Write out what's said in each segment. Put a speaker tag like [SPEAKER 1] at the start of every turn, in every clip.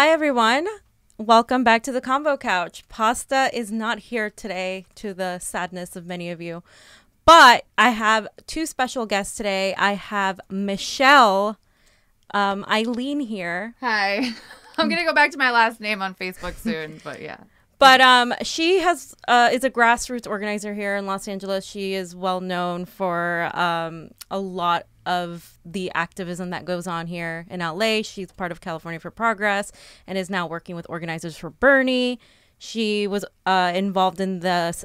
[SPEAKER 1] Hi, everyone. Welcome back to the Convo Couch. Pasta is not here today, to the sadness of many of you. But I have two special guests today. I have Michelle Eileen here.
[SPEAKER 2] Hi. I'm going to go back to my last name on Facebook soon, but yeah.
[SPEAKER 1] But she is a grassroots organizer here in Los Angeles. She is well known for a lot of the activism that goes on here in LA. She's part of California for Progress and is now working with organizers for Bernie. She was involved in the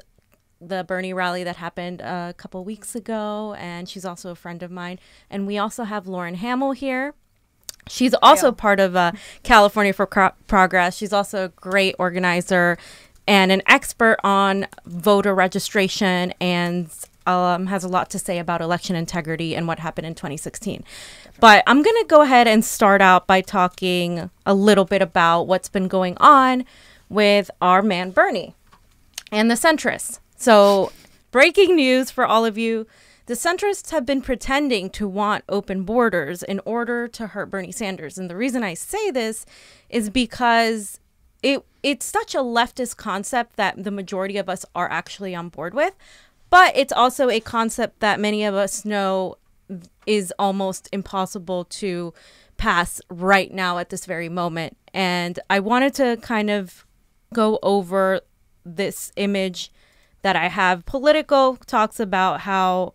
[SPEAKER 1] Bernie rally that happened a couple weeks ago, and she's also a friend of mine. And we also have Lauren Hamill here. She's also part of California for Progress. She's also a great organizer and an expert on voter registration and has a lot to say about election integrity and what happened in 2016. But I'm going to go ahead and start out by talking a little bit about what's been going on with our man Bernie and the centrists. So, breaking news for all of you. The centrists have been pretending to want open borders in order to hurt Bernie Sanders. And the reason I say this is because it's such a leftist concept that the majority of us are actually on board with. But it's also a concept that many of us know is almost impossible to pass right now at this very moment. And I wanted to kind of go over this image that I have. Politico talks about how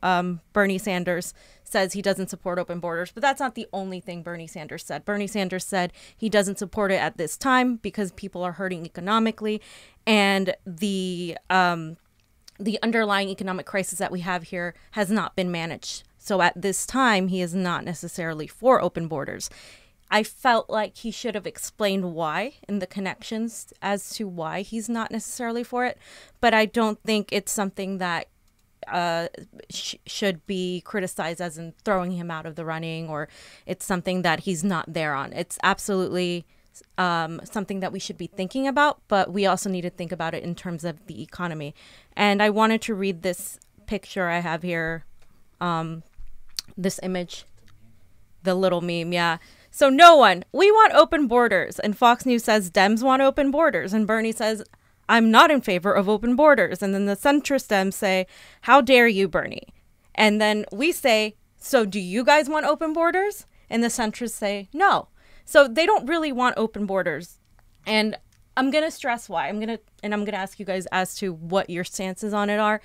[SPEAKER 1] Bernie Sanders says he doesn't support open borders, but that's not the only thing Bernie Sanders said. Bernie Sanders said he doesn't support it at this time because people are hurting economically, and the underlying economic crisis that we have here has not been managed. So at this time, he is not necessarily for open borders. I felt like he should have explained why and the connections as to why he's not necessarily for it. But I don't think it's something that should be criticized as in throwing him out of the running, or it's something that he's not there on. It's absolutely something that we should be thinking about, but we also need to think about it in terms of the economy. And I wanted to read this picture I have here, this image, the little meme, yeah. So we want open borders. And Fox News says Dems want open borders. And Bernie says, I'm not in favor of open borders. And then the centrist Dems say, how dare you, Bernie? And then we say, so do you guys want open borders? And the centrists say, no. So they don't really want open borders. And I'm going to stress why. I'm going to ask you guys as to what your stances on it are.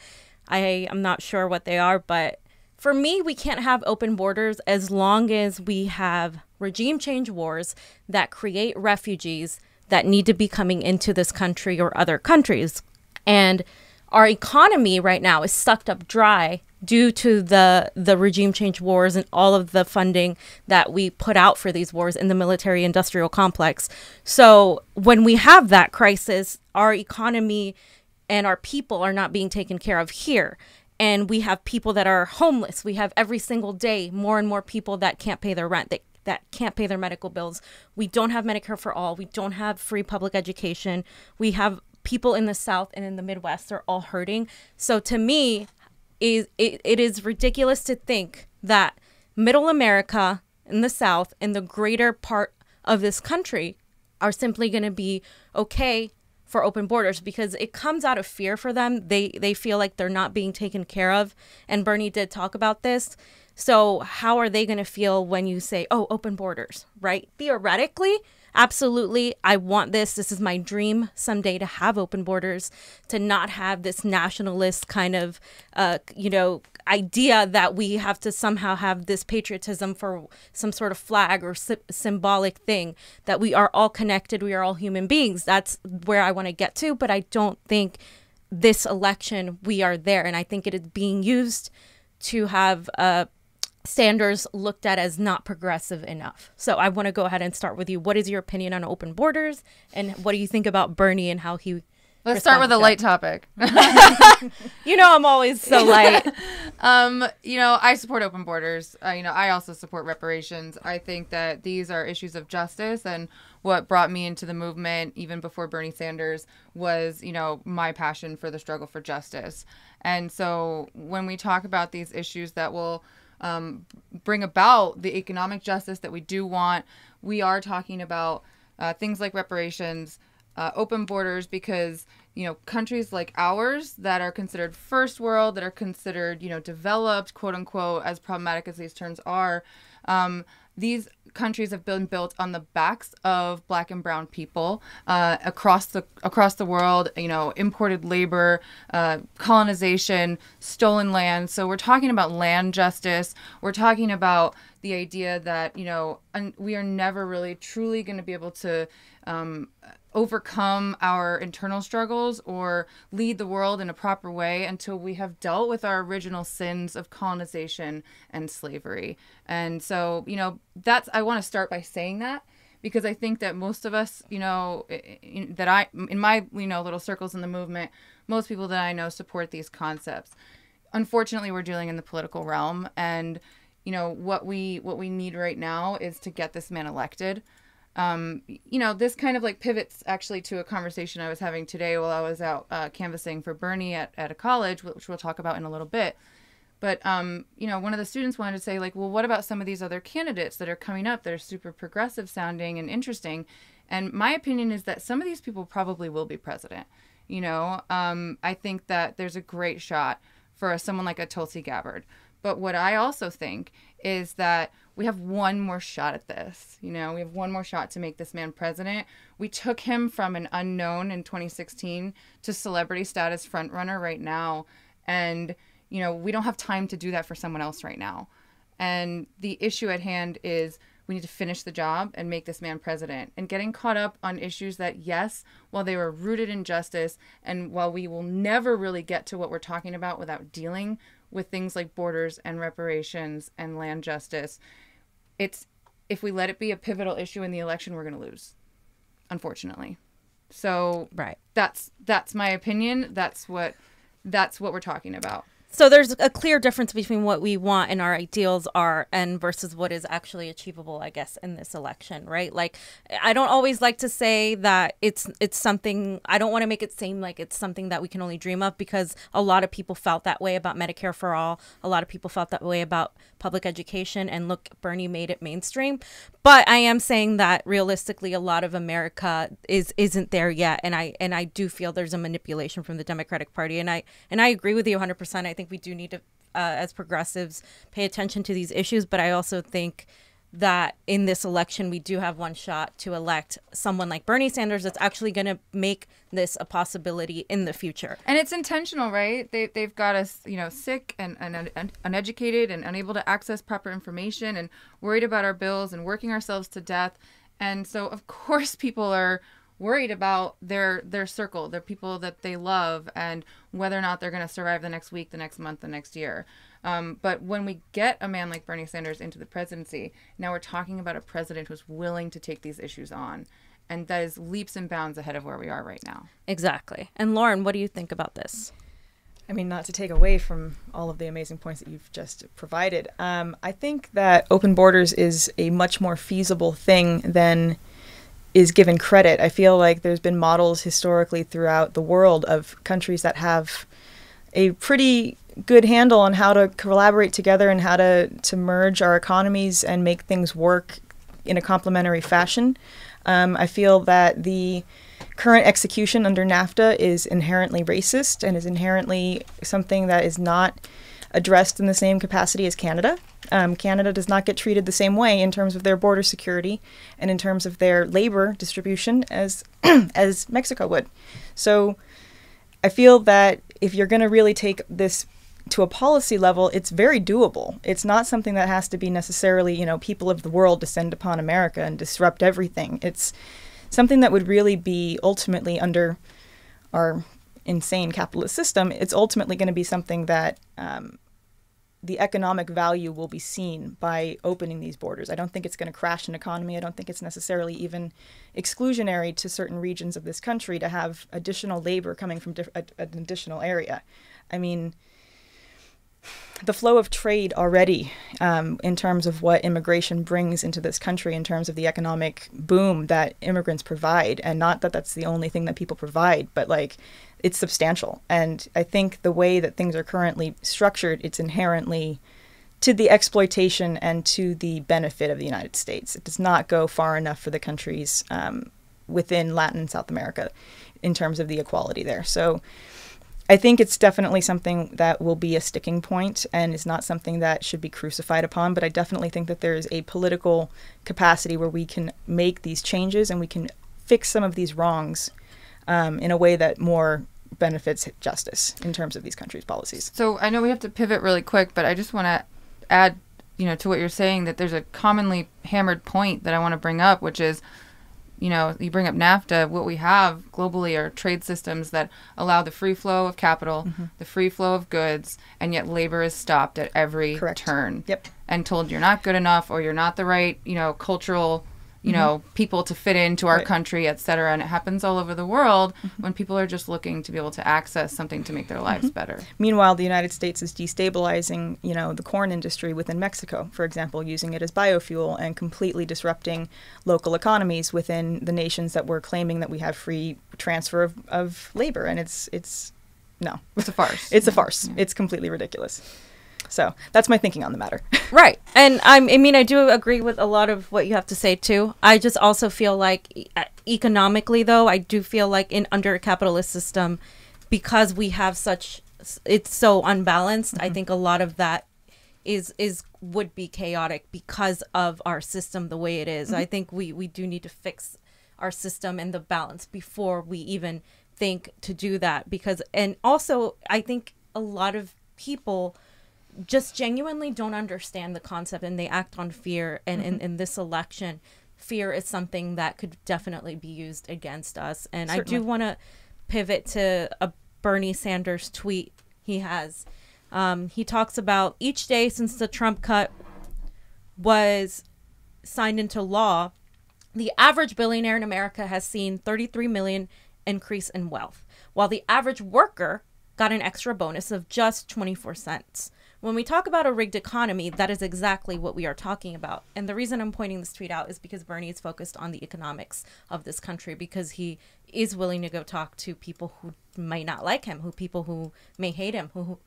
[SPEAKER 1] I'm not sure what they are, but for me, we can't have open borders as long as we have regime change wars that create refugees that need to be coming into this country or other countries. And our economy right now is sucked up dry due to the regime change wars and all of the funding that we put out for these wars in the military industrial complex. So when we have that crisis, our economy and our people are not being taken care of here. And we have people that are homeless. We have every single day more and more people that can't pay their rent, that can't pay their medical bills. We don't have Medicare for all. We don't have free public education. We have people in the South and in the Midwest are all hurting. So to me, it is ridiculous to think that middle America in the South and the greater part of this country are simply going to be okay for open borders, because it comes out of fear for them. They feel like they're not being taken care of. And Bernie did talk about this. So how are they going to feel when you say, oh, open borders, right? Theoretically, absolutely. I want this. This is my dream someday to have open borders, to not have this nationalist kind of, idea that we have to somehow have this patriotism for some sort of flag or symbolic thing, that we are all connected. We are all human beings. That's where I want to get to. But I don't think this election we are there. And I think it is being used to have Sanders looked at as not progressive enough. So I want to go ahead and start with you. What is your opinion on open borders? And what do you think about Bernie and how he
[SPEAKER 2] Let's start with a light topic.
[SPEAKER 1] I'm always so light.
[SPEAKER 2] I support open borders. I also support reparations. I think that these are issues of justice, and what brought me into the movement even before Bernie Sanders was, my passion for the struggle for justice. And so when we talk about these issues that will bring about the economic justice that we do want, we are talking about things like reparations, open borders, because, countries like ours that are considered first world, that are considered, developed, quote unquote, as problematic as these terms are, these countries have been built on the backs of Black and brown people across the world. Imported labor, colonization, stolen land. So we're talking about land justice. We're talking about the idea that we are never really truly going to be able to overcome our internal struggles or lead the world in a proper way until we have dealt with our original sins of colonization and slavery. And so, I want to start by saying that, because I think that most of us, in my, little circles in the movement, most people that I know support these concepts. Unfortunately, we're dealing in the political realm, and, what we need right now is to get this man elected. This kind of pivots actually to a conversation I was having today while I was out canvassing for Bernie at a college, which we'll talk about in a little bit. But, one of the students wanted to say, well, what about some of these other candidates that are coming up that are super progressive sounding and interesting? And my opinion is that some of these people probably will be president. I think that there's a great shot for someone like a Tulsi Gabbard. But what I also think is that we have one more shot at this. We have one more shot to make this man president. We took him from an unknown in 2016 to celebrity status frontrunner right now. And, we don't have time to do that for someone else right now. And the issue at hand is we need to finish the job and make this man president. And getting caught up on issues that, yes, while they were rooted in justice, and while we will never really get to what we're talking about without dealing with things like borders and reparations and land justice, if we let it be a pivotal issue in the election, we're going to lose, unfortunately. So
[SPEAKER 1] right.
[SPEAKER 2] That's my opinion. That's what we're talking about.
[SPEAKER 1] So there's a clear difference between what we want and our ideals are and versus what is actually achievable, I guess, in this election, right? I don't always like to say that it's something, I don't want to make it seem like it's something that we can only dream of, because a lot of people felt that way about Medicare for all. A lot of people felt that way about public education, and look, Bernie made it mainstream. But I am saying that realistically, a lot of America isn't there yet, and I do feel there's a manipulation from the Democratic Party, and I agree with you 100%. I think we do need to, as progressives, pay attention to these issues. But I also think that in this election, we do have one shot to elect someone like Bernie Sanders that's actually going to make this a possibility in the future.
[SPEAKER 2] And it's intentional, right? They've got us, sick and uneducated and unable to access proper information and worried about our bills and working ourselves to death. And so, of course, people are worried about their circle, their people that they love, and whether or not they're going to survive the next week, the next month, the next year. But when we get a man like Bernie Sanders into the presidency, now we're talking about a president who's willing to take these issues on. And that is leaps and bounds ahead of where we are right now.
[SPEAKER 1] Exactly. And Lauren, what do you think about this?
[SPEAKER 3] I mean, not to take away from all of the amazing points that you've just provided, I think that open borders is a much more feasible thing than is given credit. I feel like there's been models historically throughout the world of countries that have a pretty good handle on how to collaborate together and how to merge our economies and make things work in a complementary fashion. I feel that the current execution under NAFTA is inherently racist and is inherently something that is not addressed in the same capacity as Canada. Canada does not get treated the same way in terms of their border security and in terms of their labor distribution as as Mexico would. So I feel that if you're going to really take this to a policy level, it's very doable. It's not something that has to be necessarily, people of the world descend upon America and disrupt everything. It's something that would really be ultimately, under our insane capitalist system, it's ultimately going to be something that the economic value will be seen by opening these borders. I don't think it's going to crash an economy. I don't think it's necessarily even exclusionary to certain regions of this country to have additional labor coming from an additional area. I mean, the flow of trade already, in terms of what immigration brings into this country, in terms of the economic boom that immigrants provide, and not that that's the only thing that people provide, but it's substantial. And I think the way that things are currently structured, it's inherently to the exploitation and to the benefit of the United States. It does not go far enough for the countries within Latin and South America in terms of the equality there. So I think it's definitely something that will be a sticking point and is not something that should be crucified upon. But I definitely think that there is a political capacity where we can make these changes and we can fix some of these wrongs in a way that more benefits justice in terms of these countries' policies.
[SPEAKER 2] So I know we have to pivot really quick, but I just want to add, to what you're saying, that there's a commonly hammered point that I want to bring up, which is, you bring up NAFTA. What we have globally are trade systems that allow the free flow of capital, the free flow of goods, and yet labor is stopped at every turn.
[SPEAKER 3] Yep.
[SPEAKER 2] And told you're not good enough, or you're not the right, cultural people to fit into our country, et cetera. And it happens all over the world when people are just looking to be able to access something to make their lives better.
[SPEAKER 3] Meanwhile, the United States is destabilizing, the corn industry within Mexico, for example, using it as biofuel and completely disrupting local economies within the nations that were claiming that we have free transfer of labor. And it's no.
[SPEAKER 2] It's a farce.
[SPEAKER 3] It's a farce. Yeah. It's completely ridiculous. So that's my thinking on the matter.
[SPEAKER 1] Right. And I do agree with a lot of what you have to say, too. I just also feel like economically, though, I do feel like under a capitalist system, because we have it's so unbalanced, I think a lot of that would be chaotic because of our system the way it is. I think we do need to fix our system and the balance before we even think to do that. And also, I think a lot of people just genuinely don't understand the concept and they act on fear. And in this election, fear is something that could definitely be used against us. And certainly. I do want to pivot to a Bernie Sanders tweet he has. He talks about each day since the Trump cut was signed into law, the average billionaire in America has seen 33 million increase in wealth, while the average worker got an extra bonus of just 24 cents. When we talk about a rigged economy, that is exactly what we are talking about. And the reason I'm pointing this tweet out is because Bernie is focused on the economics of this country, because he is willing to go talk to people who might not like him, people who may hate him, who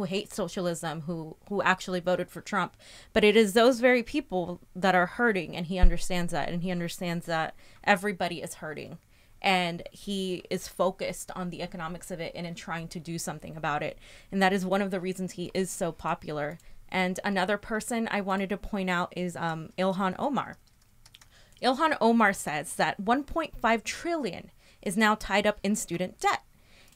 [SPEAKER 1] hate socialism, who actually voted for Trump. But it is those very people that are hurting, and he understands that. And he understands that everybody is hurting. And he is focused on the economics of it and in trying to do something about it. And that is one of the reasons he is so popular. And another person I wanted to point out is Ilhan Omar. Ilhan Omar says that 1.5 trillion is now tied up in student debt.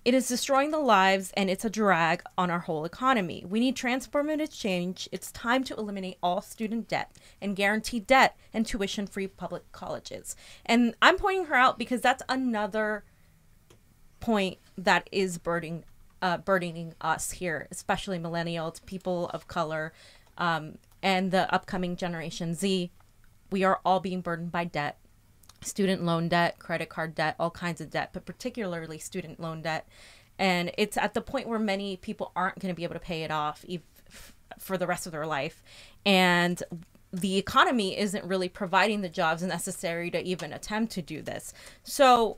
[SPEAKER 1] It is destroying the lives, and it's a drag on our whole economy. We need transformative change. It's time to eliminate all student debt and guarantee debt and tuition-free public colleges. And I'm pointing her out because that's another point that is burdening us here, especially millennials, people of color, and the upcoming Generation Z. We are all being burdened by debt. Student loan debt, credit card debt, all kinds of debt, but particularly student loan debt. And it's at the point where many people aren't going to be able to pay it off for the rest of their life. And the economy isn't really providing the jobs necessary to even attempt to do this. So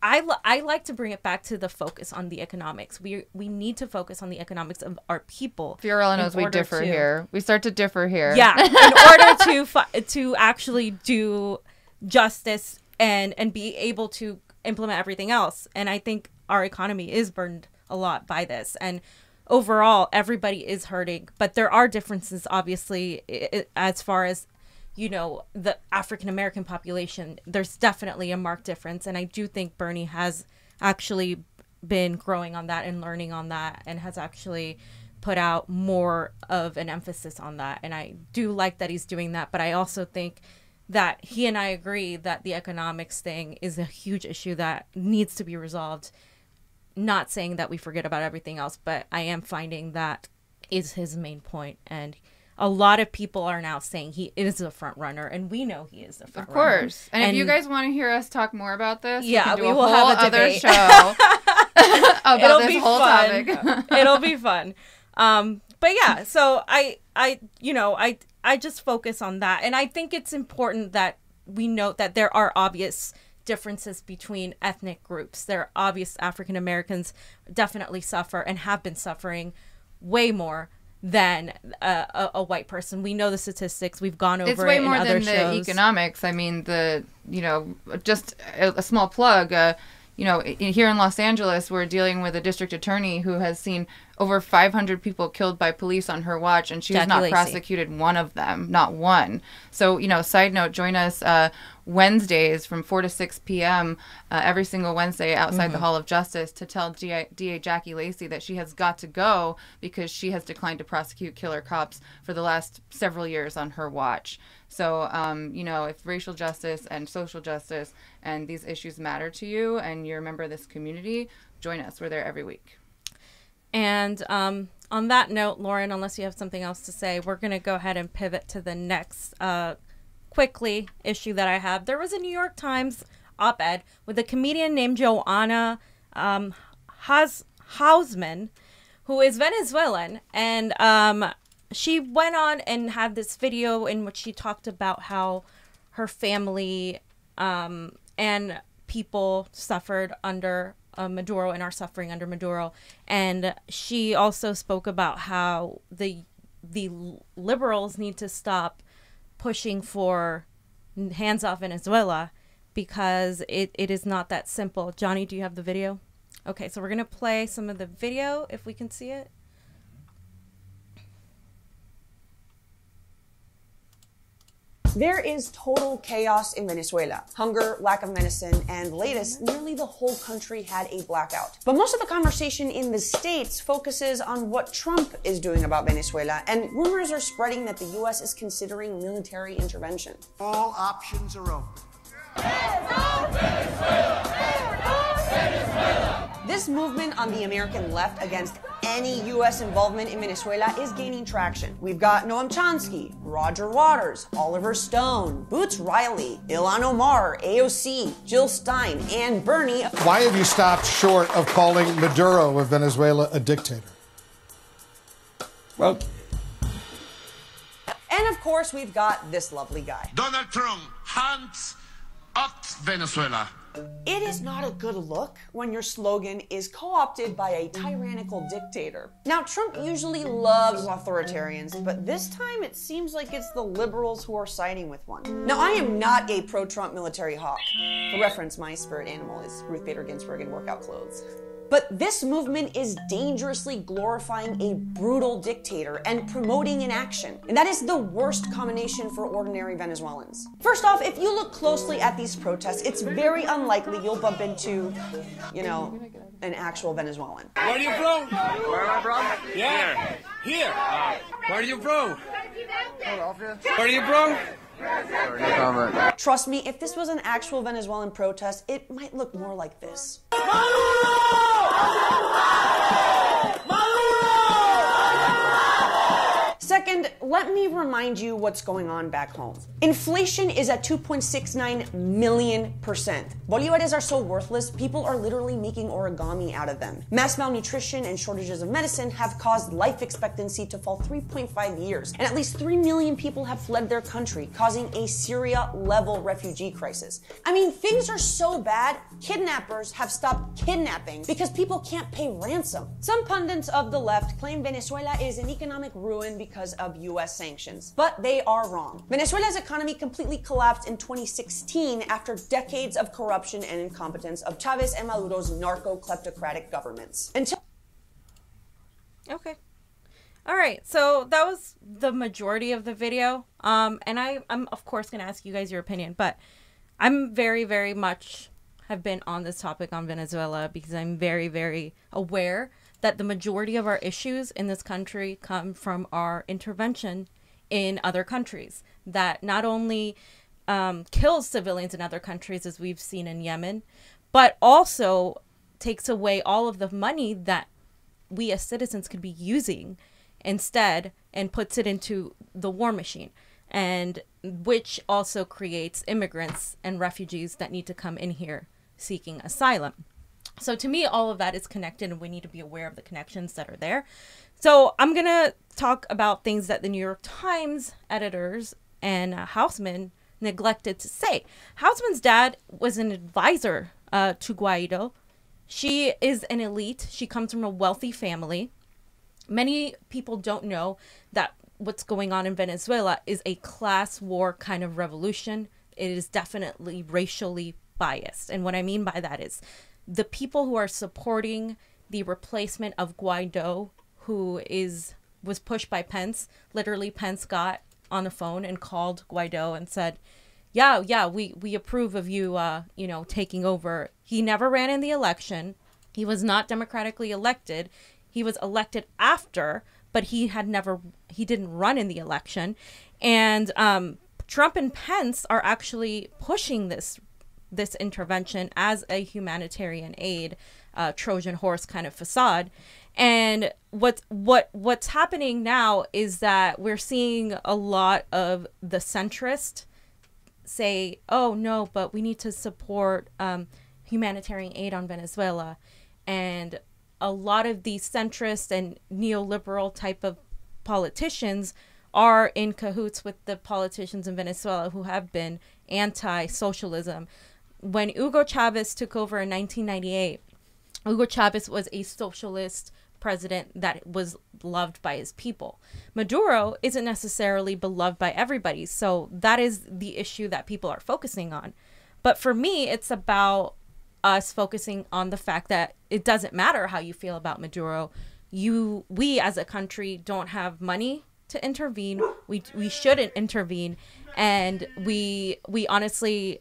[SPEAKER 1] I like to bring it back to the focus on the economics. We need to focus on the economics of our people.
[SPEAKER 2] Fiorella knows we differ here. We start to differ here.
[SPEAKER 1] Yeah, in order to actually do justice and be able to implement everything else. And I think our economy is burdened a lot by this. And overall, everybody is hurting. But there are differences, obviously, as far as, the African-American population. There's definitely a marked difference. And I do think Bernie has actually been growing on that and learning on that and has actually put out more of an emphasis on that. And I do like that he's doing that. But I also think that he and I agree that the economics thing is a huge issue that needs to be resolved. Not saying that we forget about everything else, but I am finding that is his main point. And a lot of people are now saying he is a front runner, and we know he is a front runner.
[SPEAKER 2] Of course. And if you guys want to hear us talk more about this,
[SPEAKER 1] yeah,
[SPEAKER 2] we can do
[SPEAKER 1] will have a
[SPEAKER 2] other
[SPEAKER 1] debate.
[SPEAKER 2] show about
[SPEAKER 1] It'll
[SPEAKER 2] this
[SPEAKER 1] be
[SPEAKER 2] whole
[SPEAKER 1] fun.
[SPEAKER 2] topic.
[SPEAKER 1] It'll be fun. But yeah, so I just focus on that. And I think it's important that we note that there are obvious differences between ethnic groups. There are obvious African Americans definitely suffer and have been suffering way more than a white person. We know the statistics. We've gone over
[SPEAKER 2] it's way
[SPEAKER 1] it in
[SPEAKER 2] more
[SPEAKER 1] other
[SPEAKER 2] than
[SPEAKER 1] shows.
[SPEAKER 2] the economics. I mean, just a small plug. Here in Los Angeles, we're dealing with a district attorney who has seen over 500 people killed by police on her watch, and she has not prosecuted one of them, not one. So, side note, join us Wednesdays from 4 to 6 p.m. Every single Wednesday outside the Hall of Justice to tell DA Jackie Lacey that she has got to go because she has declined to prosecute killer cops for the last several years on her watch. So, if racial justice and social justice and these issues matter to you and you're a member of this community, join us. We're there every week.
[SPEAKER 1] And on that note, Lauren, unless you have something else to say, we're going to go ahead and pivot to the next quickly issue that I have. There was a New York Times op-ed with a comedian named Joanna Hausman, who is Venezuelan, and she went on and had this video in which she talked about how her family and people suffered under Maduro and are suffering under Maduro. And she also spoke about how the liberals need to stop pushing for hands off Venezuela because it is not that simple. Johnny, do you have the video? Okay, so we're going to play some of the video if we can see it.
[SPEAKER 4] There is total chaos in Venezuela. Hunger, lack of medicine, and latest, nearly the whole country had a blackout. But most of the conversation in the States focuses on what Trump is doing about Venezuela, and rumors are spreading that the U.S. is considering military intervention.
[SPEAKER 5] All options are open.
[SPEAKER 4] This movement on the American left against any U.S. involvement in Venezuela is gaining traction. We've got Noam Chomsky, Roger Waters, Oliver Stone, Boots Riley, Ilhan Omar, AOC, Jill Stein, and Bernie.
[SPEAKER 5] Why have you stopped short of calling Maduro of Venezuela a dictator?
[SPEAKER 4] Well, and of course, we've got this lovely guy.
[SPEAKER 6] Donald Trump, hands up Venezuela.
[SPEAKER 4] It is not a good look when your slogan is co-opted by a tyrannical dictator. Now, Trump usually loves authoritarians, but this time it seems like it's the liberals who are siding with one. Now, I am not a pro-Trump military hawk. For reference, my spirit animal is Ruth Bader Ginsburg in workout clothes. But this movement is dangerously glorifying a brutal dictator and promoting inaction. And that is the worst combination for ordinary Venezuelans. First off, if you look closely at these protests, it's very unlikely you'll bump into, an actual Venezuelan.
[SPEAKER 7] Where are you from? Where am I from? Yeah. Here. Where are you from? Philadelphia. Where are you from?
[SPEAKER 4] Trust me, if this was an actual Venezuelan protest, it might look more like this. Second, let me remind you what's going on back home. Inflation is at 2.69 million%. Bolívares are so worthless, people are literally making origami out of them. Mass malnutrition and shortages of medicine have caused life expectancy to fall 3.5 years, and at least 3 million people have fled their country, causing a Syria-level refugee crisis. I mean, things are so bad, kidnappers have stopped kidnapping because people can't pay ransom. Some pundits of the left claim Venezuela is an economic ruin because of U.S. sanctions, but they are wrong. Venezuela's economy completely collapsed in 2016 after decades of corruption and incompetence of Chavez and Maduro's narco-kleptocratic governments.
[SPEAKER 1] Okay. All right. So that was the majority of the video. And I'm of course going to ask you guys your opinion, but I'm very, very much have been on this topic on Venezuela because I'm very, very aware that the majority of our issues in this country come from our intervention in other countries that not only kills civilians in other countries, as we've seen in Yemen, but also takes away all of the money that we as citizens could be using instead and puts it into the war machine, and which also creates immigrants and refugees that need to come in here seeking asylum. So to me, all of that is connected, and we need to be aware of the connections that are there. So I'm going to talk about things that the New York Times editors and Hausman neglected to say. Hausman's dad was an advisor to Guaido. She is an elite. She comes from a wealthy family. many people don't know that what's going on in Venezuela is a class war kind of revolution. It is definitely racially biased. And what I mean by that is the people who are supporting the replacement of Guaido, who was pushed by Pence. Literally, Pence got on the phone and called Guaido and said, yeah, we approve of you, taking over. He never ran in the election. He was not democratically elected. He was elected after, but he didn't run in the election. And Trump and Pence are actually pushing this intervention as a humanitarian aid, Trojan horse kind of facade. And what's happening now is that we're seeing a lot of the centrist say, oh no, but we need to support humanitarian aid on Venezuela. And a lot of these centrist and neoliberal type of politicians are in cahoots with the politicians in Venezuela who have been anti-socialism. When Hugo Chavez took over in 1998, Hugo Chavez was a socialist president that was loved by his people. Maduro isn't necessarily beloved by everybody, so that is the issue that people are focusing on. But for me, it's about us focusing on the fact that it doesn't matter how you feel about Maduro. We as a country don't have money to intervene. We shouldn't intervene, and we honestly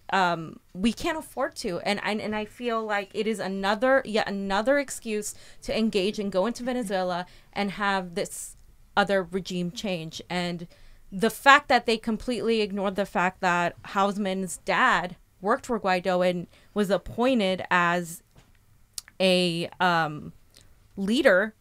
[SPEAKER 1] we can't afford to. And I feel like it is yet another excuse to engage and go into Venezuela and have this other regime change. And the fact that they completely ignored the fact that Hausman's dad worked for Guaido and was appointed as a leader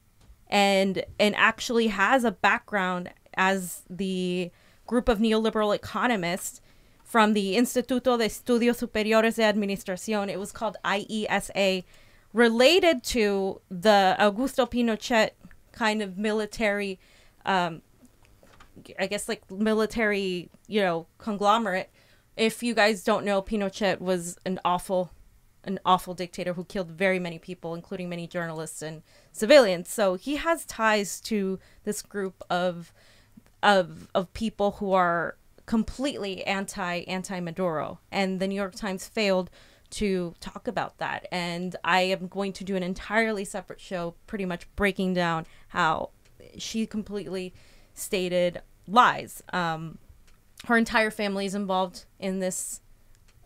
[SPEAKER 1] and actually has a background as the group of neoliberal economists from the Instituto de Estudios Superiores de Administración. It was called IESA, related to the Augusto Pinochet kind of military, military, conglomerate. If you guys don't know, Pinochet was an awful dictator who killed very many people, including many journalists and civilians. So he has ties to this group of people who are completely anti-Maduro. And the New York Times failed to talk about that. And I am going to do an entirely separate show pretty much breaking down how she completely stated lies. Her entire family is involved in this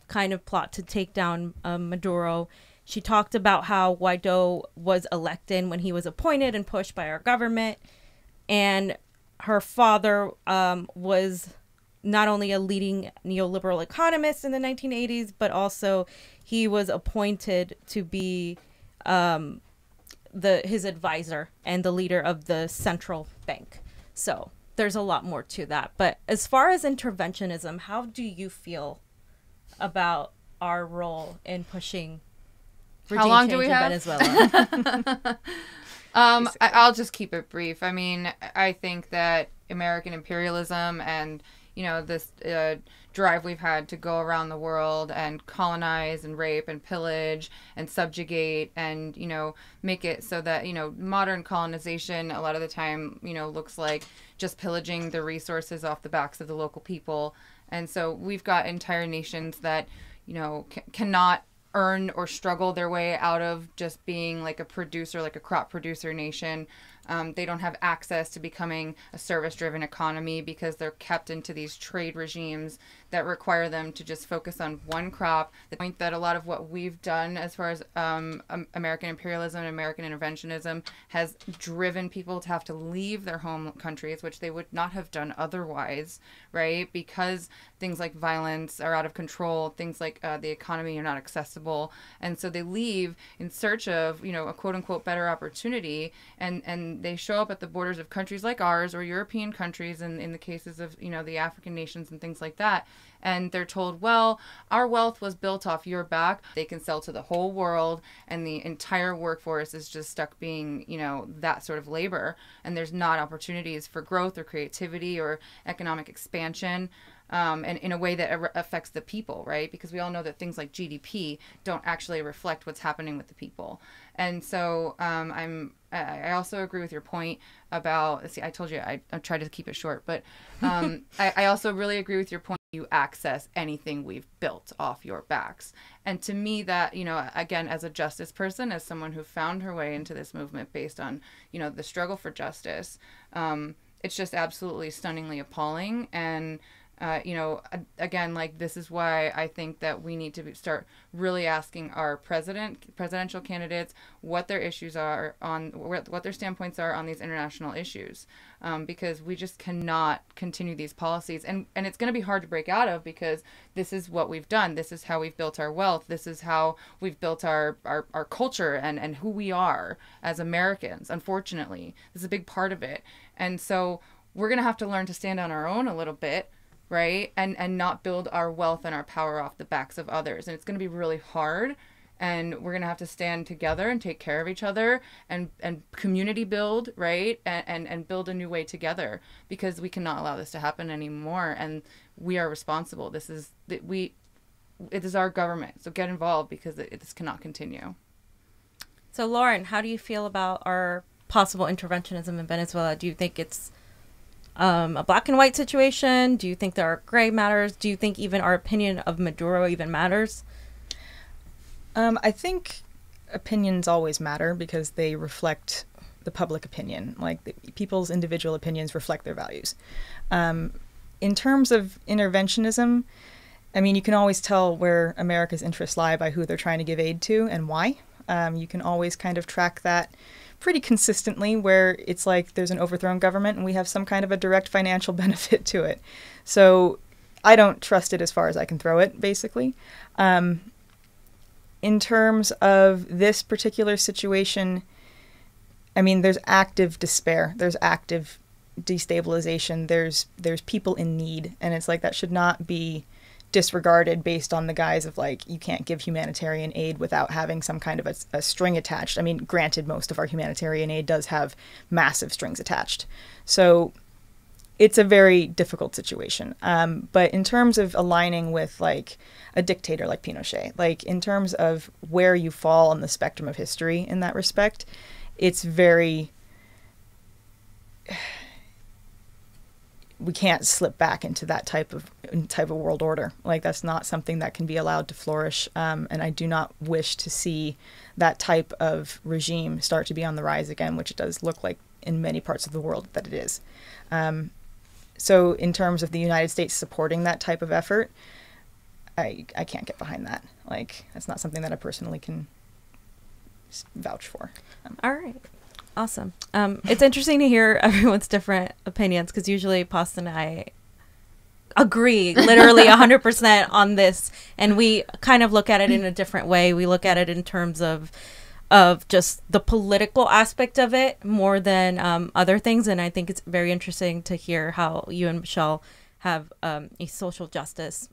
[SPEAKER 1] kind of plot to take down Maduro. She talked about how Guaido was elected when he was appointed and pushed by our government. And her father was not only a leading neoliberal economist in the 1980s, but also he was appointed to be his advisor and the leader of the central bank. So there's a lot more to that. But as far as interventionism, how do you feel about our role in pushing regime
[SPEAKER 2] How long
[SPEAKER 1] change
[SPEAKER 2] do we
[SPEAKER 1] in
[SPEAKER 2] have?
[SPEAKER 1] Venezuela?
[SPEAKER 2] I'll just keep it brief. I mean, I think that American imperialism and, this drive we've had to go around the world and colonize and rape and pillage and subjugate and, make it so that, modern colonization a lot of the time, looks like just pillaging the resources off the backs of the local people. And so we've got entire nations that, cannot earn or struggle their way out of just being like a producer, like a crop producer nation. They don't have access to becoming a service-driven economy because they're kept into these trade regimes that require them to just focus on one crop. The point that a lot of what we've done as far as American imperialism and American interventionism has driven people to have to leave their home countries, which they would not have done otherwise, right? Because things like violence are out of control, things like the economy are not accessible. And so they leave in search of, a quote-unquote better opportunity, and they show up at the borders of countries like ours or European countries, and in the cases of, the African nations and things like that. And they're told, well, our wealth was built off your back. They can sell to the whole world, and the entire workforce is just stuck being, that sort of labor. And there's not opportunities for growth or creativity or economic expansion. and in a way that affects the people, right? Because we all know that things like GDP don't actually reflect what's happening with the people. And so I also agree with your point about, see, I told you I tried to keep it short, but I also really agree with your point. You access anything we've built off your backs. And to me that, you know, again, as a justice person, as someone who found her way into this movement based on, you know, the struggle for justice, it's just absolutely stunningly appalling. And you know, again, like, this is why I think that we need to start really asking our presidential candidates what their issues are on, what their standpoints are on these international issues, because we just cannot continue these policies. And it's going to be hard to break out of, because this is what we've done. This is how we've built our wealth. This is how we've built our culture and who we are as Americans, unfortunately. This is a big part of it. And so we're going to have to learn to stand on our own a little bit, right? And not build our wealth and our power off the backs of others. And it's going to be really hard. And we're going to have to stand together and take care of each other and community build, right? And build a new way together, because we cannot allow this to happen anymore. And we are responsible. It is our government. So get involved, because this cannot continue.
[SPEAKER 1] So Lauren, how do you feel about our possible interventionism in Venezuela? Do you think it's a black and white situation? Do you think there are gray matters? Do you think even our opinion of Maduro even matters?
[SPEAKER 3] I think opinions always matter, because they reflect the public opinion. Like, people's individual opinions reflect their values. In terms of interventionism, I mean, you can always tell where America's interests lie by who they're trying to give aid to and why. You can always kind of track that pretty consistently, where it's like there's an overthrown government and we have some kind of a direct financial benefit to it. So I don't trust it as far as I can throw it, basically. In terms of this particular situation, I mean, there's active despair, there's active destabilization, there's people in need, and it's like that should not be disregarded based on the guise of, like, you can't give humanitarian aid without having some kind of a string attached. I mean, granted, most of our humanitarian aid does have massive strings attached. So it's a very difficult situation. But in terms of aligning with, like, a dictator like Pinochet, like, in terms of where you fall on the spectrum of history in that respect, it's very... we can't slip back into that type of world order. Like, that's not something that can be allowed to flourish. And I do not wish to see that type of regime start to be on the rise again, which it does look like in many parts of the world that it is. So in terms of the United States supporting that type of effort, I can't get behind that. Like, that's not something that I personally can vouch for.
[SPEAKER 1] All right. Awesome. It's interesting to hear everyone's different opinions, because usually Pasta and I agree literally 100% on this, and we kind of look at it in a different way. We look at it in terms of just the political aspect of it more than other things, and I think it's very interesting to hear how you and Michelle have a social justice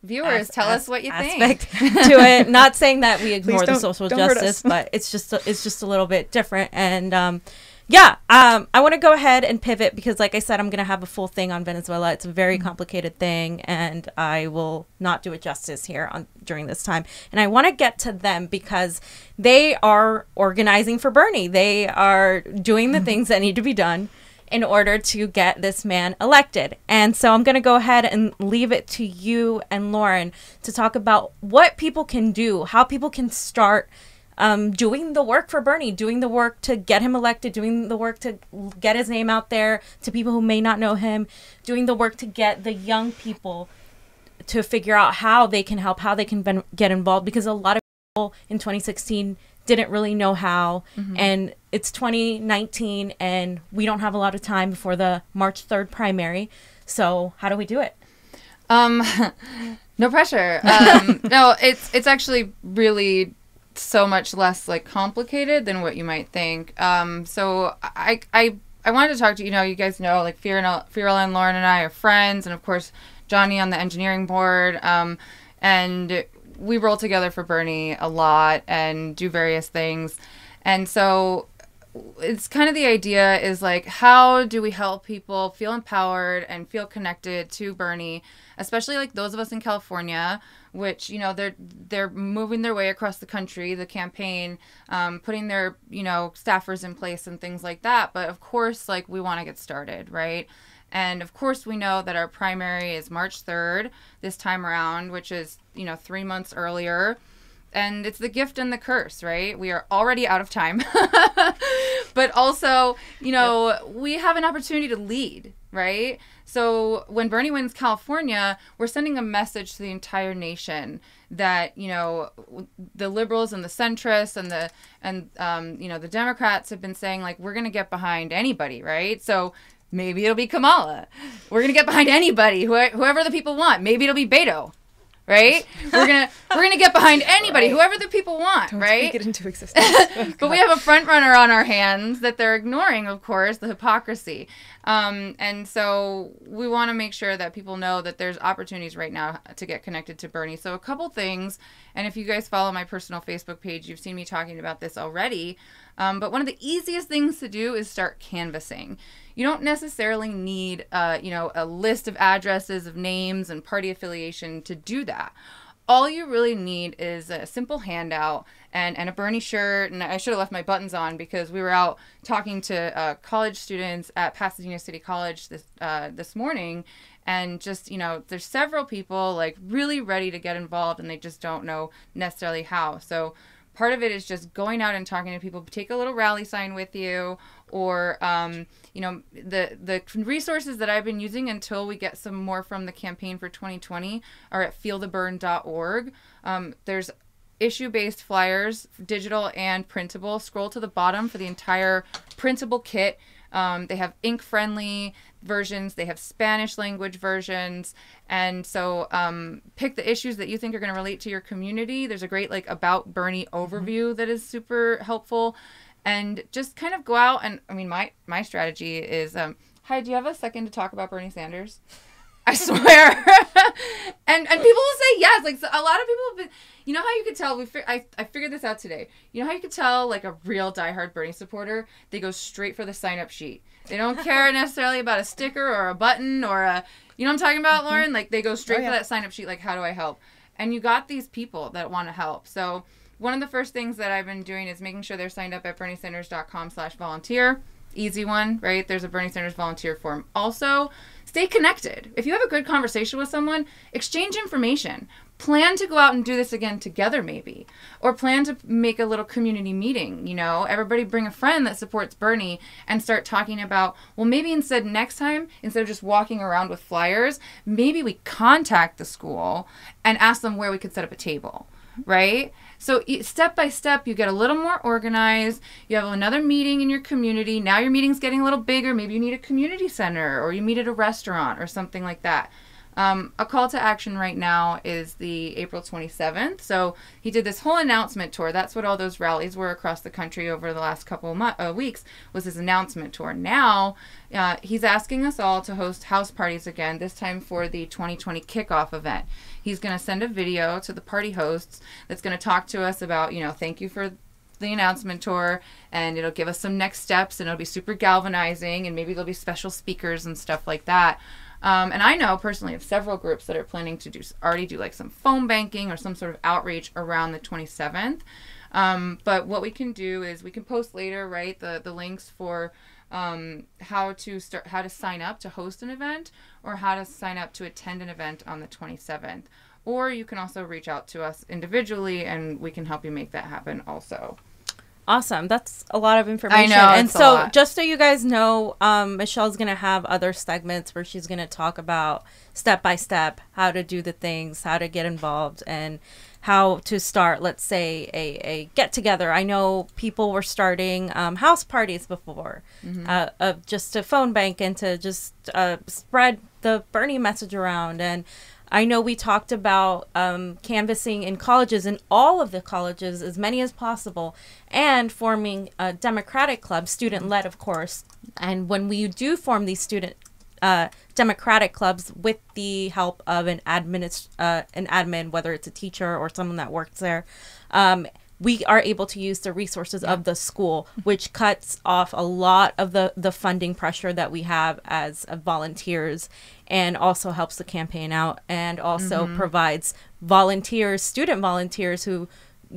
[SPEAKER 2] viewers tell us what you
[SPEAKER 1] think
[SPEAKER 2] think
[SPEAKER 1] to it. Not saying that we ignore the social
[SPEAKER 3] don't hurt
[SPEAKER 1] justice,
[SPEAKER 3] us.
[SPEAKER 1] but it's just a little bit different. And I want to go ahead and pivot, because like I said, I'm going to have a full thing on Venezuela. It's a very complicated thing, and I will not do it justice here during this time. And I want to get to them, because they are organizing for Bernie. They are doing the things that need to be done in order to get this man elected. And so I'm going to go ahead and leave it to you and Lauren to talk about what people can do, how people can start doing the work for Bernie, doing the work to get him elected, doing the work to get his name out there to people who may not know him, doing the work to get the young people to figure out how they can help, how they can get involved, because a lot of people in 2016 didn't really know how. And it's 2019 and we don't have a lot of time before the March 3rd primary. So how do we do it?
[SPEAKER 2] No pressure. No, it's actually really so much less like complicated than what you might think. So I wanted to talk to you guys know, like Fiorella and Lauren and I are friends, and of course Johnny on the engineering board, and we roll together for Bernie a lot and do various things. And so it's kind of the idea is like, how do we help people feel empowered and feel connected to Bernie, especially like those of us in California, which, you know, they're moving their way across the country, the campaign, putting their, you know, staffers in place and things like that. But of course, like, we want to get started, right? And of course, we know that our primary is March 3rd this time around, which is, you know, 3 months earlier. And it's the gift and the curse, right? We are already out of time. But also, you know, we have an opportunity to lead, right? So when Bernie wins California, we're sending a message to the entire nation that, you know, the liberals and the centrists and you know, the Democrats have been saying, like, we're going to get behind anybody, right? So maybe it'll be Kamala. We're going to get behind anybody, whoever the people want. Maybe it'll be Beto. Right? We're gonna get behind anybody, right. Whoever the people want,
[SPEAKER 3] Don't
[SPEAKER 2] right?
[SPEAKER 3] Speak it into existence.
[SPEAKER 2] But we have a front runner on our hands that they're ignoring, of course, the hypocrisy. And so we want to make sure that people know that there's opportunities right now to get connected to Bernie. So a couple things, and if you guys follow my personal Facebook page, you've seen me talking about this already. But one of the easiest things to do is start canvassing. You don't necessarily need, you know, a list of addresses, of names, and party affiliation to do that. All you really need is a simple handout and a Bernie shirt. And I should have left my buttons on because we were out talking to college students at Pasadena City College this morning. And just, you know, there's several people like really ready to get involved and they just don't know necessarily how. So part of it is just going out and talking to people. Take a little rally sign with you, or you know, the resources that I've been using until we get some more from the campaign for 2020 are at feeltheburn.org. There's issue-based flyers, digital and printable. Scroll to the bottom for the entire printable kit. They have ink-friendly versions. They have Spanish language versions. And so pick the issues that you think are going to relate to your community. There's a great like About Bernie overview that is super helpful. And just kind of go out and, I mean, my strategy is, hi, do you have a second to talk about Bernie Sanders? I swear. and people will say yes. Like, so a lot of people have been, you know how you could tell, I figured this out today. You know how you could tell like a real diehard Bernie supporter? They go straight for the sign-up sheet. They don't care necessarily about a sticker or a button or a, you know what I'm talking about, Lauren? Like, they go straight for that sign-up sheet, like, how do I help? And you got these people that want to help. So one of the first things that I've been doing is making sure they're signed up at berniesanders.com/volunteer. Easy one, right? There's a Bernie Sanders volunteer form. Also, stay connected. If you have a good conversation with someone, exchange information. Plan to go out and do this again together, maybe. Or plan to make a little community meeting, you know? Everybody bring a friend that supports Bernie and start talking about, well, maybe next time, instead of just walking around with flyers, maybe we contact the school and ask them where we could set up a table, right? So step by step, you get a little more organized. You have another meeting in your community. Now your meeting's getting a little bigger. Maybe you need a community center or you meet at a restaurant or something like that. A call to action right now is the April 27th. So he did this whole announcement tour. That's what all those rallies were across the country over the last couple of weeks, was his announcement tour. Now he's asking us all to host house parties again, this time for the 2020 kickoff event. He's going to send a video to the party hosts that's going to talk to us about, you know, thank you for the announcement tour, and it'll give us some next steps, and it'll be super galvanizing, and maybe there'll be special speakers and stuff like that. And I know personally of several groups that are planning to already do like some phone banking or some sort of outreach around the 27th. But what we can do is we can post later, right, the links for how to sign up to host an event or how to sign up to attend an event on the 27th. Or you can also reach out to us individually and we can help you make that happen also.
[SPEAKER 1] Awesome. That's a lot of information.
[SPEAKER 2] I know.
[SPEAKER 1] And so just so you guys know, Michelle's going to have other segments where she's going to talk about step by step how to do the things, how to get involved, and how to start, let's say, a get together. I know people were starting house parties before, just to phone bank and to just spread the Bernie message around. And I know we talked about canvassing in colleges, in all of the colleges, as many as possible, and forming a Democratic club, student-led, of course. And when we do form these student Democratic clubs with the help of an admin, whether it's a teacher or someone that works there, we are able to use the resources of the school, which cuts off a lot of the funding pressure that we have as volunteers, and also helps the campaign out, and also provides volunteers, student volunteers who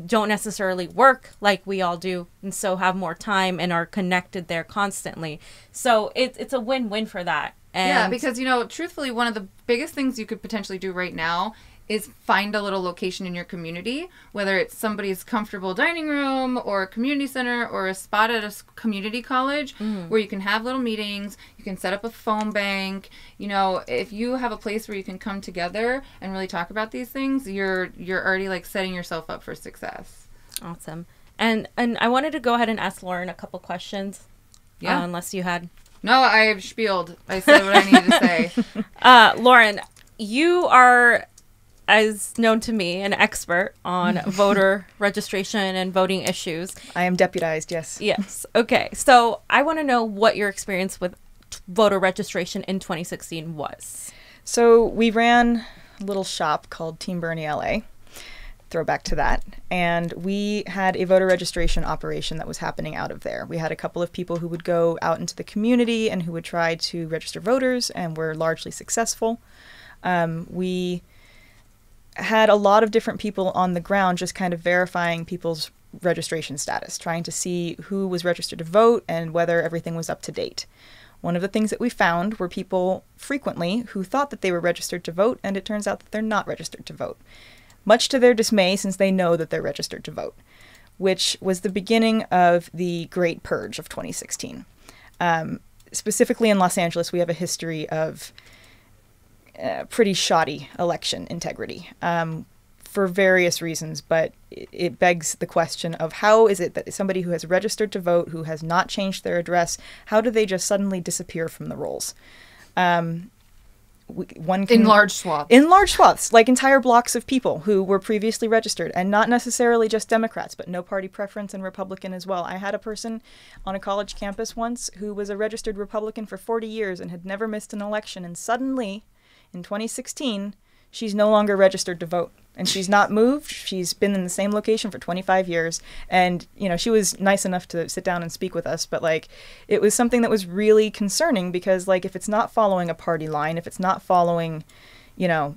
[SPEAKER 1] don't necessarily work like we all do, and so have more time and are connected there constantly. So it's a win-win for that. And
[SPEAKER 2] yeah, because, you know, truthfully, one of the biggest things you could potentially do right now is find a little location in your community, whether it's somebody's comfortable dining room or a community center or a spot at a community college where you can have little meetings, you can set up a phone bank. You know, if you have a place where you can come together and really talk about these things, you're already like setting yourself up for success.
[SPEAKER 1] Awesome. And I wanted to go ahead and ask Lauren a couple questions.
[SPEAKER 2] Yeah.
[SPEAKER 1] Unless you had...
[SPEAKER 2] No, I have spieled. I said what I needed to say.
[SPEAKER 1] Lauren, you are, as known to me, an expert on voter registration and voting issues.
[SPEAKER 3] I am deputized, yes.
[SPEAKER 1] Yes. Okay. So I want to know what your experience with voter registration in 2016 was.
[SPEAKER 3] So we ran a little shop called Team Bernie LA. Throwback to that. And we had a voter registration operation that was happening out of there. We had a couple of people who would go out into the community and who would try to register voters, and were largely successful. We had a lot of different people on the ground just kind of verifying people's registration status, trying to see who was registered to vote and whether everything was up to date. One of the things that we found were people frequently who thought that they were registered to vote, and it turns out that they're not registered to vote. Much to their dismay, since they know that they're registered to vote, which was the beginning of the Great Purge of 2016. Specifically in Los Angeles, we have a history of pretty shoddy election integrity for various reasons, but it begs the question of how is it that somebody who has registered to vote, who has not changed their address, how do they just suddenly disappear from the rolls? In large swaths, like entire blocks of people who were previously registered, and not necessarily just Democrats, but no party preference and Republican as well. I had a person on a college campus once who was a registered Republican for 40 years and had never missed an election, and suddenly in 2016 she's no longer registered to vote, and she's not moved. She's been in the same location for 25 years, and you know, she was nice enough to sit down and speak with us, but like, it was something that was really concerning, because like, if it's not following a party line, if it's not following, you know,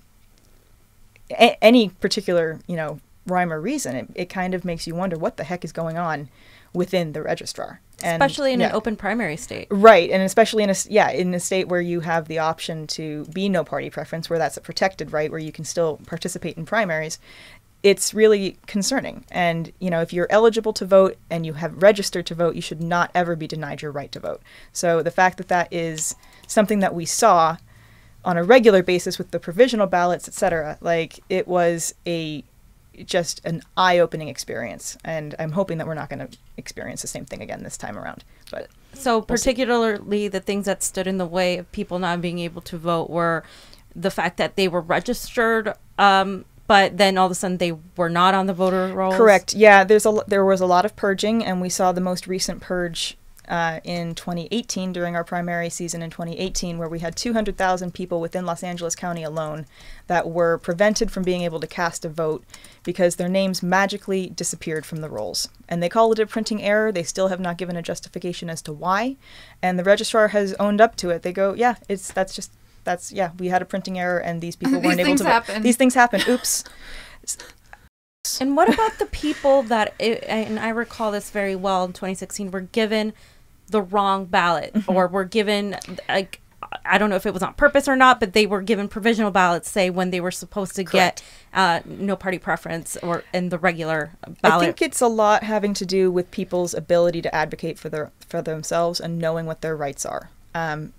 [SPEAKER 3] any particular, you know, rhyme or reason, it kind of makes you wonder what the heck is going on within the registrar. And,
[SPEAKER 1] especially in an open primary state.
[SPEAKER 3] Right, and especially in a state where you have the option to be no party preference, where that's a protected right, where you can still participate in primaries. It's really concerning. And, you know, if you're eligible to vote and you have registered to vote, you should not ever be denied your right to vote. So the fact that that is something that we saw on a regular basis with the provisional ballots, etc., like, it was just an eye-opening experience, and I'm hoping that we're not going to experience the same thing again this time around. But
[SPEAKER 1] so particularly the things that stood in the way of people not being able to vote were the fact that they were registered, but then all of a sudden they were not on the voter rolls.
[SPEAKER 3] Correct. Yeah, there was a lot of purging, and we saw the most recent purge in 2018 during our primary season in 2018, where we had 200,000 people within Los Angeles County alone that were prevented from being able to cast a vote because their names magically disappeared from the rolls. And they call it a printing error. They still have not given a justification as to why. And the registrar has owned up to it. They go, yeah, we had a printing error and these people weren't able to vote. These things happen. Oops.
[SPEAKER 1] And what about the people that, and I recall this very well in 2016, were given the wrong ballot, or were given, like, I don't know if it was on purpose or not, but they were given provisional ballots, say, when they were supposed to get no party preference or in the regular ballot.
[SPEAKER 3] I think it's a lot having to do with people's ability to advocate for themselves and knowing what their rights are.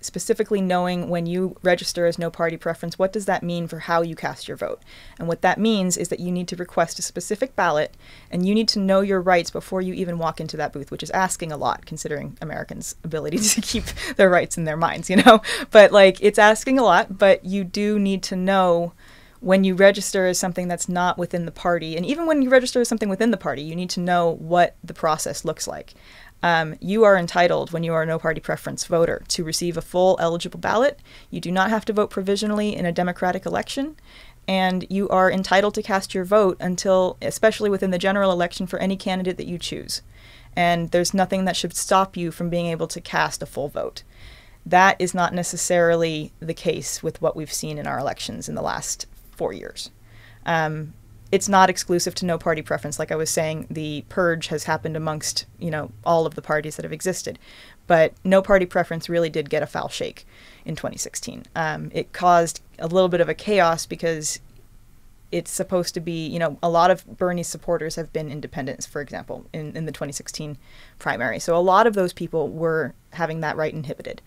[SPEAKER 3] Specifically knowing when you register as no party preference, what does that mean for how you cast your vote? And what that means is that you need to request a specific ballot, and you need to know your rights before you even walk into that booth, which is asking a lot considering Americans' ability to keep their rights in their minds, you know? But like, it's asking a lot, but you do need to know when you register as something that's not within the party, and even when you register as something within the party, you need to know what the process looks like. You are entitled, when you are a no party preference voter, to receive a full eligible ballot. You do not have to vote provisionally in a democratic election. and you are entitled to cast your vote until, especially within the general election, for any candidate that you choose. And there's nothing that should stop you from being able to cast a full vote. That is not necessarily the case with what we've seen in our elections in the last 4 years. It's not exclusive to no party preference. Like I was saying, the purge has happened amongst, all of the parties that have existed. But no party preference really did get a foul shake in 2016. It caused a little bit of a chaos because it's supposed to be, a lot of Bernie's supporters have been independents, for example, in the 2016 primary. So a lot of those people were having that right inhibited,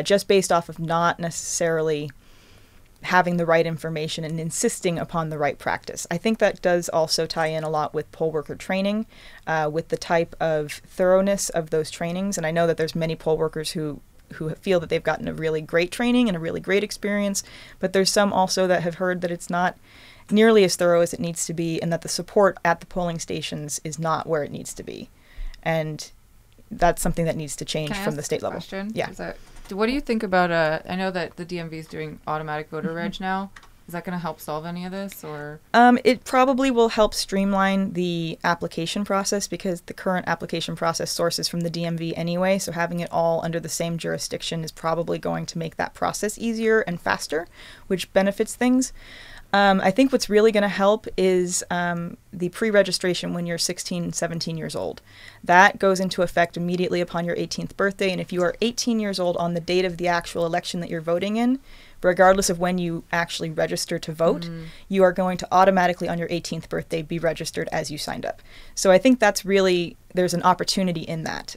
[SPEAKER 3] just based off of not necessarily having the right information and insisting upon the right practice. I think that does also tie in a lot with poll worker training, with the type of thoroughness of those trainings. And I know that there's many poll workers who feel that they've gotten a really great training and a really great experience, but there's some also that have heard that it's not nearly as thorough as it needs to be, and that the support at the polling stations is not where it needs to be. And that's something that needs to change from the state level. Yeah.
[SPEAKER 2] What do you think about, I know that the DMV is doing automatic voter reg now. Is that going to help solve any of this, or?
[SPEAKER 3] It probably will help streamline the application process, because the current application process sources from the DMV anyway, so having it all under the same jurisdiction is probably going to make that process easier and faster, which benefits things. I think what's really going to help is the pre-registration when you're 16, 17 years old. That goes into effect immediately upon your 18th birthday, and if you are 18 years old on the date of the actual election that you're voting in, regardless of when you actually register to vote, you are going to automatically on your 18th birthday be registered as you signed up. So I think that's really, there's an opportunity in that,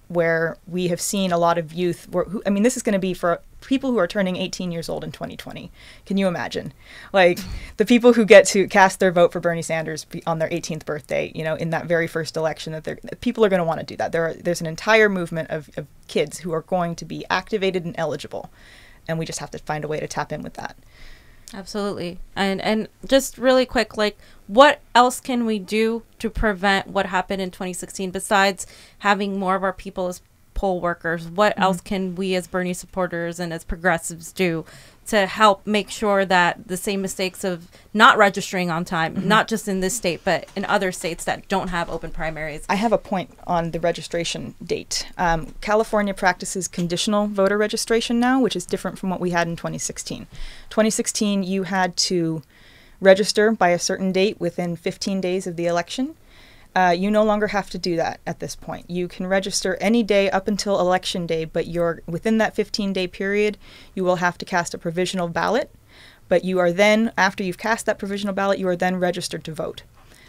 [SPEAKER 3] where we have seen a lot of youth, this is going to be for people who are turning 18 years old in 2020. Can you imagine? Like, the people who get to cast their vote for Bernie Sanders on their 18th birthday, in that very first election, that people are going to want to do that. There's an entire movement of kids who are going to be activated and eligible, and we just have to find a way to tap in with that.
[SPEAKER 1] Absolutely. And just really quick, what else can we do to prevent what happened in 2016 besides having more of our people as poll workers? What else can we as Bernie supporters and as progressives do to help make sure that the same mistakes of not registering on time, not just in this state, but in other states that don't have open primaries?
[SPEAKER 3] I have a point on the registration date. California practices conditional voter registration now, which is different from what we had in 2016. 2016, you had to register by a certain date within 15 days of the election. You no longer have to do that at this point. You can register any day up until election day, but within that 15-day period, you will have to cast a provisional ballot. But you are then, after you've cast that provisional ballot, you are then registered to vote.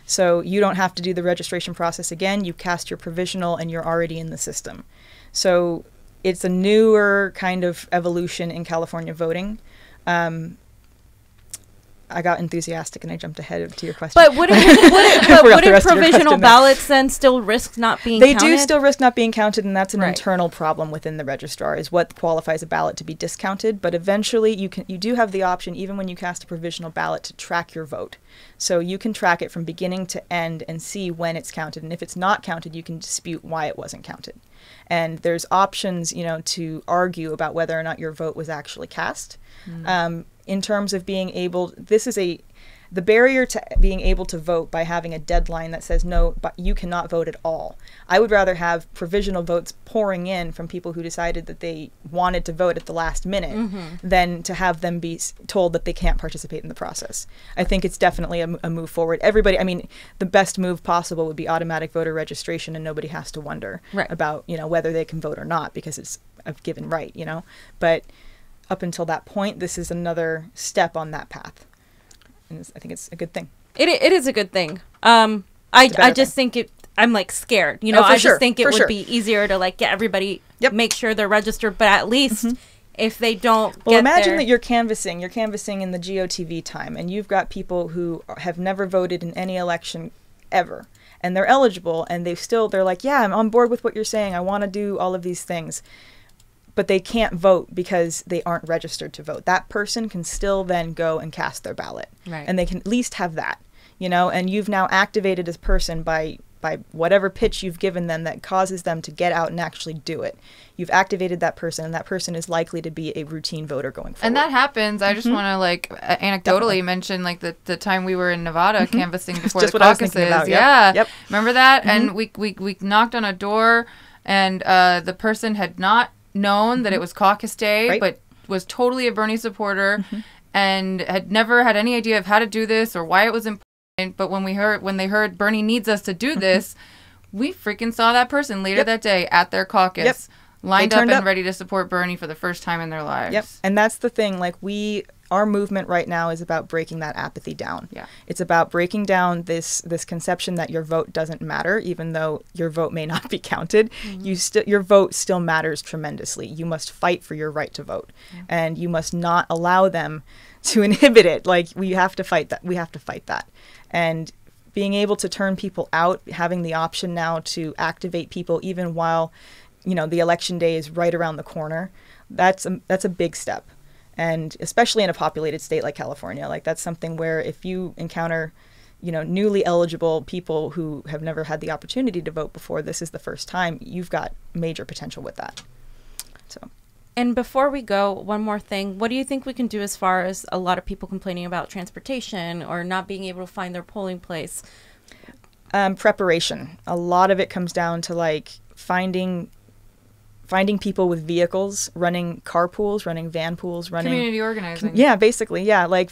[SPEAKER 3] So you don't have to do the registration process again. You cast your provisional and you're already in the system. So it's a newer kind of evolution in California voting. I got enthusiastic and I jumped ahead to your question.
[SPEAKER 1] But wouldn't provisional ballots then still risk not being counted?
[SPEAKER 3] They do still risk not being counted, and that's an internal problem within the registrar, is what qualifies a ballot to be discounted. But eventually you do have the option, even when you cast a provisional ballot, to track your vote. So you can track it from beginning to end and see when it's counted. And if it's not counted, you can dispute why it wasn't counted. And there's options, to argue about whether or not your vote was actually cast. In terms of being able, the barrier to being able to vote by having a deadline that says no, but you cannot vote at all. I would rather have provisional votes pouring in from people who decided that they wanted to vote at the last minute than to have them be told that they can't participate in the process. I think it's definitely a move forward. Everybody, the best move possible would be automatic voter registration, and nobody has to wonder about, whether they can vote or not, because it's a given right, But up until that point, this is another step on that path. And I think it's a good thing.
[SPEAKER 1] It is a good thing. I just think I'm scared. I just think it would be easier to get everybody, make sure they're registered, but at least if they don't
[SPEAKER 3] imagine that you're canvassing in the GOTV time, and you've got people who have never voted in any election ever, and they're eligible, and they're like, yeah, I'm on board with what you're saying. I want to do all of these things. But they can't vote because they aren't registered to vote. That person can still then go and cast their ballot. Right. And they can at least have that, and you've now activated a person by by whatever pitch you've given them that causes them to get out and actually do it. You've activated that person, and that person is likely to be a routine voter going forward.
[SPEAKER 2] And that happens. I just want to like anecdotally mention like the time we were in Nevada canvassing before the caucuses. Yeah.
[SPEAKER 3] Yep.
[SPEAKER 2] Remember that? And we knocked on a door, and the person had not known that it was caucus day, but was totally a Bernie supporter and had never had any idea of how to do this or why it was important. But when they heard Bernie needs us to do this, we freaking saw that person later that day at their caucus. Lined up and ready to support Bernie for the first time in their lives.
[SPEAKER 3] Yep. And that's the thing. Like our movement right now is about breaking that apathy down.
[SPEAKER 2] Yeah.
[SPEAKER 3] It's about breaking down this conception that your vote doesn't matter, even though your vote may not be counted. Your vote still matters tremendously. You must fight for your right to vote, and you must not allow them to inhibit it. Like we have to fight that. We have to fight that. And being able to turn people out, having the option now to activate people even while the election day is right around the corner, that's a big step. And especially in a populated state like California, like that's something where if you encounter, newly eligible people who have never had the opportunity to vote before, this is the first time, you've got major potential with that. So.
[SPEAKER 1] And before we go, one more thing. What do you think we can do as far as a lot of people complaining about transportation or not being able to find their polling place?
[SPEAKER 3] Preparation. A lot of it comes down to like finding people with vehicles, running carpools, running van pools, running
[SPEAKER 2] community organizing.
[SPEAKER 3] Yeah, basically, yeah, like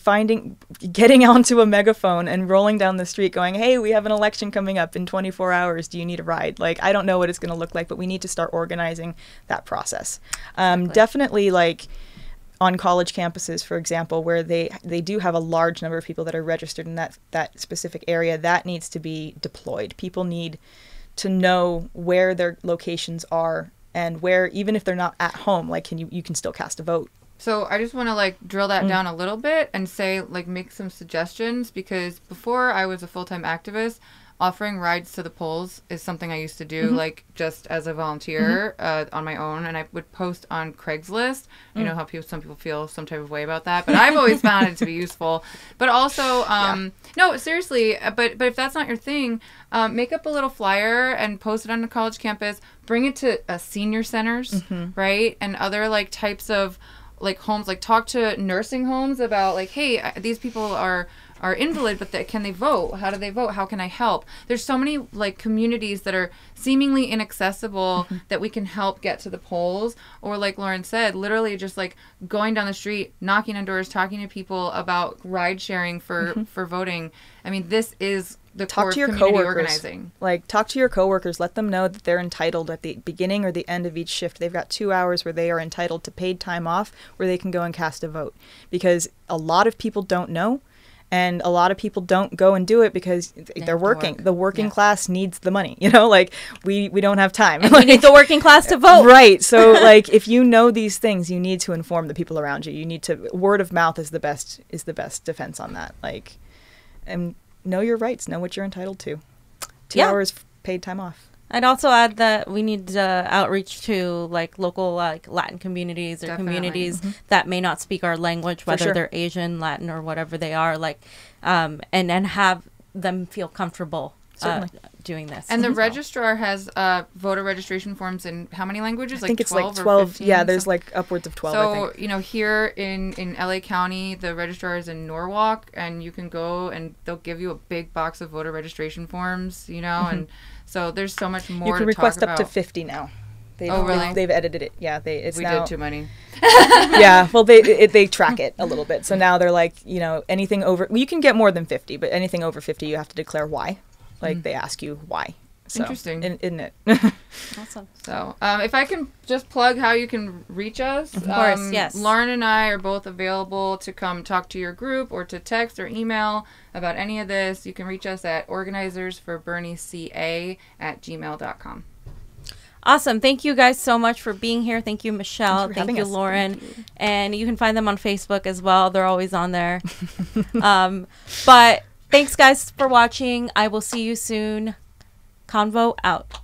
[SPEAKER 3] getting onto a megaphone and rolling down the street going, "Hey, we have an election coming up in 24 hours. Do you need a ride?" Like, I don't know what it's going to look like, but we need to start organizing that process. Definitely, like on college campuses, for example, where they do have a large number of people that are registered in that specific area, that needs to be deployed. People need to know where their locations are, and where, even if they're not at home, like you can still cast a vote.
[SPEAKER 2] So I just want to like drill that down a little bit and say like make some suggestions, because before I was a full-time activist, offering rides to the polls is something I used to do like just as a volunteer on my own, and I would post on Craigslist. You know how some people feel some type of way about that, but I've always found it to be useful. But also no, seriously, but if that's not your thing, make up a little flyer and post it on a college campus, bring it to senior centers, right, and other like types of like homes, like talk to nursing homes about like, hey, these people are invalid, but can they vote? How do they vote? How can I help? There's so many like communities that are seemingly inaccessible that we can help get to the polls. Or like Lauren said, literally just like going down the street, knocking on doors, talking to people about ride sharing for voting. I mean, this is the core of community organizing.
[SPEAKER 3] Like, talk to your coworkers. Let them know that they're entitled at the beginning or the end of each shift. They've got 2 hours where they are entitled to paid time off where they can go and cast a vote. Because a lot of people don't know. And a lot of people don't go and do it because they're working. The working class needs the money, like we don't have time.
[SPEAKER 1] And we need the working class to vote.
[SPEAKER 3] Right. So like if you know these things, you need to inform the people around you. You need to, word of mouth is the best defense on that. Like, and know your rights, know what you're entitled to. 2 hours paid time off.
[SPEAKER 1] I'd also add that we need outreach to like local like Latin communities or communities that may not speak our language, whether they're Asian, Latin, or whatever they are, like, and have them feel comfortable doing this.
[SPEAKER 2] And the registrar has voter registration forms in how many languages?
[SPEAKER 3] I think it's
[SPEAKER 2] 12
[SPEAKER 3] like 12.
[SPEAKER 2] 15,
[SPEAKER 3] yeah, there's like upwards of 12.
[SPEAKER 2] So,
[SPEAKER 3] I think.
[SPEAKER 2] Here in LA County, the registrar is in Norwalk, and you can go and they'll give you a big box of voter registration forms, and so there's so much more.
[SPEAKER 3] You can request up to 50 now.
[SPEAKER 2] Really?
[SPEAKER 3] They've edited it. Yeah, we
[SPEAKER 2] did too many.
[SPEAKER 3] Yeah, well, they track it a little bit. So now they're like, anything over, you can get more than 50, but anything over 50, you have to declare why. Like they ask you why. So,
[SPEAKER 2] interesting,
[SPEAKER 3] isn't it?
[SPEAKER 1] Awesome.
[SPEAKER 2] So, if I can just plug how you can reach us.
[SPEAKER 1] Of course, yes.
[SPEAKER 2] Lauren and I are both available to come talk to your group or to text or email about any of this. You can reach us at organizersforbernieca@gmail.com.
[SPEAKER 1] Awesome. Thank you guys so much for being here. Thank you, Michelle. Thank you, Lauren.
[SPEAKER 3] Thank you.
[SPEAKER 1] And you can find them on Facebook as well. They're always on there. But thanks, guys, for watching. I will see you soon. Convo out.